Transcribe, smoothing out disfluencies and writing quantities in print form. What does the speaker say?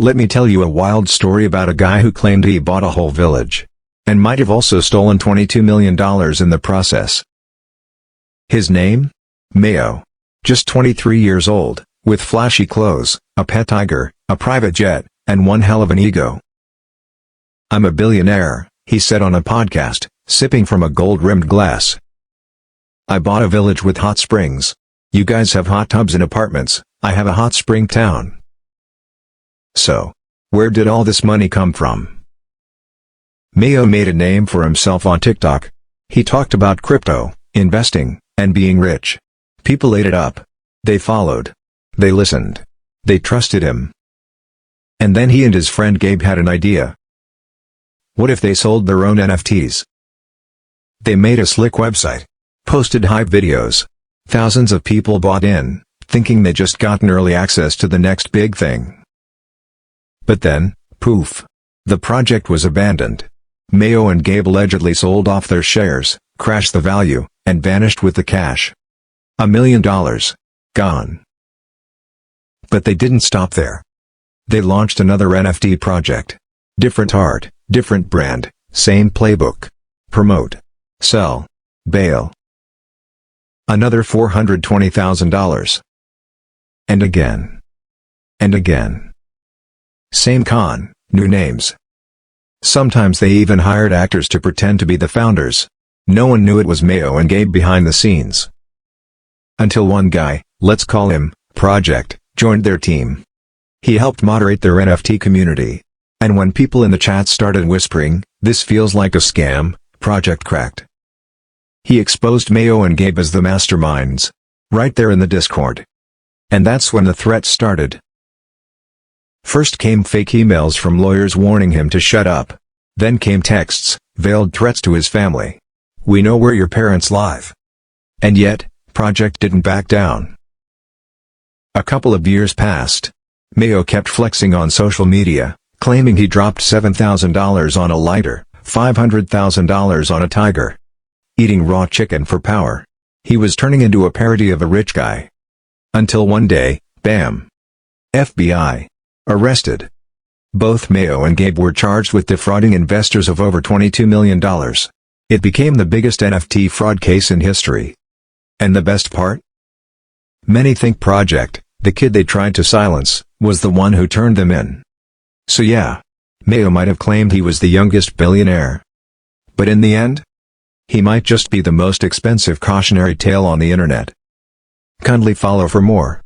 Let me tell you a wild story about a guy who claimed he bought a whole village. And might have also stolen $22 million in the process. His name? Mayo. Just 23 years old, with flashy clothes, a pet tiger, a private jet, and one hell of an ego. "I'm a billionaire," he said on a podcast, sipping from a gold-rimmed glass. "I bought a village with hot springs. You guys have hot tubs and apartments, I have a hot spring town." So, where did all this money come from? Mayo made a name for himself on TikTok. He talked about crypto, investing, and being rich. People ate it up. They followed. They listened. They trusted him. And then he and his friend Gabe had an idea. What if they sold their own NFTs? They made a slick website. Posted hype videos. Thousands of people bought in, thinking they just gotten early access to the next big thing. But then, poof. The project was abandoned. Mayo and Gabe allegedly sold off their shares, crashed the value, and vanished with the cash. $1 million. Gone. But they didn't stop there. They launched another NFT project. Different art, different brand, same playbook. Promote. Sell. Bail. Another $420,000. And again. And again. Same con, new names. Sometimes they even hired actors to pretend to be the founders. No one knew it was Mayo and Gabe behind the scenes. Until one guy, let's call him Project, joined their team. He helped moderate their NFT community. And when people in the chat started whispering, "This feels like a scam," Project cracked. He exposed Mayo and Gabe as the masterminds. Right there in the Discord. And that's when the threats started. First came fake emails from lawyers warning him to shut up. Then came texts, veiled threats to his family. "We know where your parents live." And yet, Project didn't back down. A couple of years passed. Mayo kept flexing on social media, claiming he dropped $7,000 on a lighter, $500,000 on a tiger. Eating raw chicken for power. He was turning into a parody of a rich guy. Until one day, bam! FBI. Arrested. Both Mayo and Gabe were charged with defrauding investors of over $22 million. It became the biggest NFT fraud case in history. And the best part? Many think Project, the kid they tried to silence, was the one who turned them in. So yeah, Mayo might have claimed he was the youngest billionaire. But in the end? He might just be the most expensive cautionary tale on the internet. Kindly follow for more.